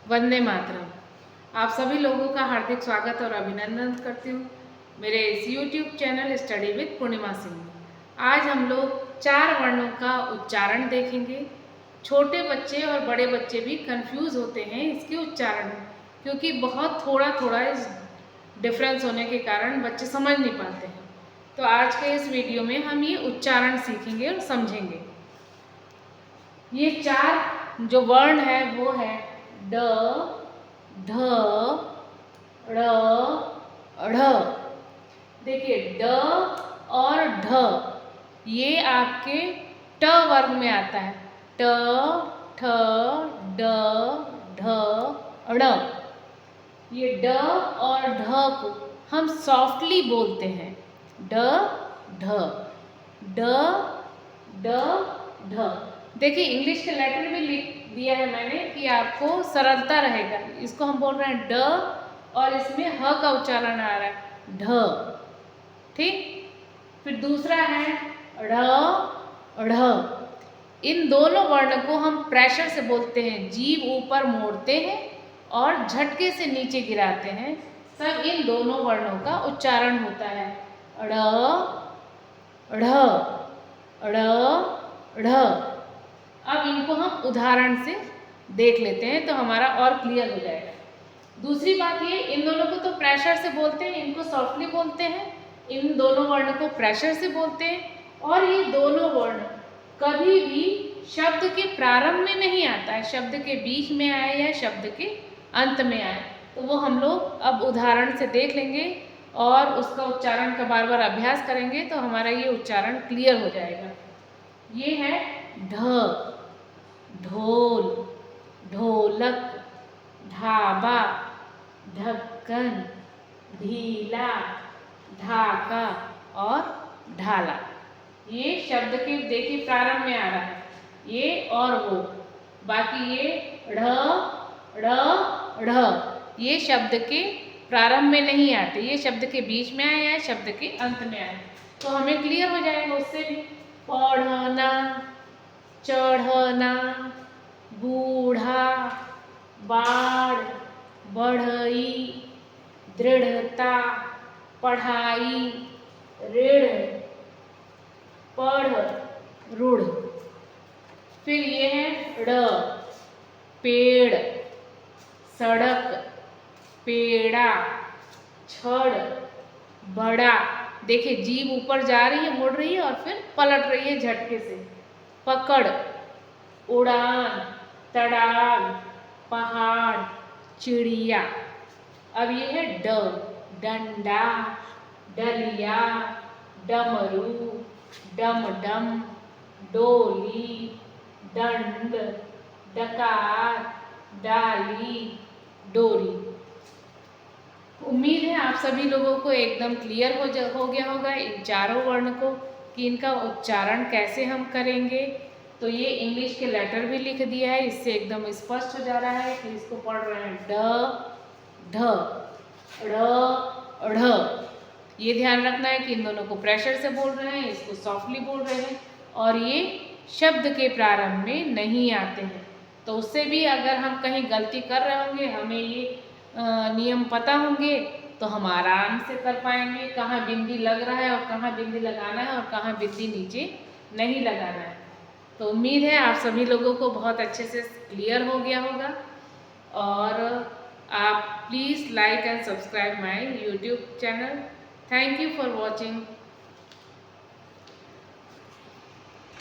वंदे मातरम। आप सभी लोगों का हार्दिक स्वागत और अभिनंदन करती हूँ मेरे इस YouTube चैनल स्टडी विद पूर्णिमा सिंह में। आज हम लोग 4 वर्णों का उच्चारण देखेंगे। छोटे बच्चे और बड़े बच्चे भी कंफ्यूज होते हैं इसके उच्चारण में, क्योंकि बहुत थोड़ा इस डिफरेंस होने के कारण बच्चे समझ नहीं पाते हैं। तो आज के इस वीडियो में हम ये उच्चारण सीखेंगे और समझेंगे। ये 4 जो वर्ण है वो है ड, ध, ड़, ढ़। देखिए ड और ढ ये आपके ट वर्ग में आता है। ट, ठ, ड, ढ, ड़। ये ड और ढ को हम सॉफ्टली बोलते हैं। ड, ढ, ड, ड, ढ। देखिए इंग्लिश के लेटर भी लिख दिया है मैंने कि आपको सरलता रहेगा। इसको हम बोल रहे हैं ड और इसमें ह का उच्चारण आ रहा है ढ। ठीक, फिर दूसरा है ढ़, ढ़। इन दोनों वर्ण को हम प्रेशर से बोलते हैं, जीभ ऊपर मोड़ते हैं और झटके से नीचे गिराते हैं, तब इन दोनों वर्णों का उच्चारण होता है ढ़, ढ़, ढ़, ढ़। अब इनको हम उदाहरण से देख लेते हैं तो हमारा और क्लियर हो जाएगा। दूसरी बात ये, इन दोनों को तो प्रेशर से बोलते हैं, इनको सॉफ्टली बोलते हैं। इन दोनों वर्ण को प्रेशर से बोलते हैं और ये दोनों वर्ण कभी भी शब्द के प्रारंभ में नहीं आता है, शब्द के बीच में आए या शब्द के अंत में आए। तो वो हम लोग अब उदाहरण से देख लेंगे और उसका उच्चारण का बार बार अभ्यास करेंगे तो हमारा ये उच्चारण क्लियर हो जाएगा। ये है ढ, ढोल, ढोलक, ढाबा, ढक्कन, ढीला, ढाका और ढाला। ये शब्द के देखिए प्रारंभ में आ रहा है ये और वो। बाकी ये ढ़, ढ़, ढ़ ये शब्द के प्रारंभ में नहीं आते, ये शब्द के बीच में आए या शब्द के अंत में आए। तो हमें क्लियर हो जाएगा उससे भी। पढ़ना, चढ़ना, बूढ़ा, बाढ़, बढ़ई, दृढ़ता, पढ़ाई, ऋण, पढ़, रूढ़। फिर ये है ड़, पेड़, सड़क, पेड़ा, छड़, बड़ा। देखिए जीभ ऊपर जा रही है, मुड़ रही है और फिर पलट रही है झटके से। पकड़, उड़ान, तड़ाग, पहाड़, चिड़िया। अब ये है ड, डंडा, डलिया, डमरू, डमडम, डोली, दंड, डकार, डाली, डोरी। उम्मीद है आप सभी लोगों को एकदम क्लियर हो गया होगा इन चारों वर्ण को कि इनका उच्चारण कैसे हम करेंगे। तो ये इंग्लिश के लेटर भी लिख दिया है, इससे एकदम स्पष्ट हो जा रहा है कि इसको पढ़ रहे हैं ड, ढ, ड़, ढ़। ये ध्यान रखना है कि इन दोनों को प्रेशर से बोल रहे हैं, इसको सॉफ्टली बोल रहे हैं और ये शब्द के प्रारंभ में नहीं आते हैं। तो उससे भी अगर हम कहीं गलती कर रहे होंगे, हमें ये नियम पता होंगे तो हम आराम से कर पाएंगे कहाँ बिंदी लग रहा है और कहाँ बिंदी लगाना है और कहाँ बिंदी नीचे नहीं लगाना है। तो उम्मीद है आप सभी लोगों को बहुत अच्छे से क्लियर हो गया होगा और आप please like and subscribe my YouTube channel. Thank you for watching.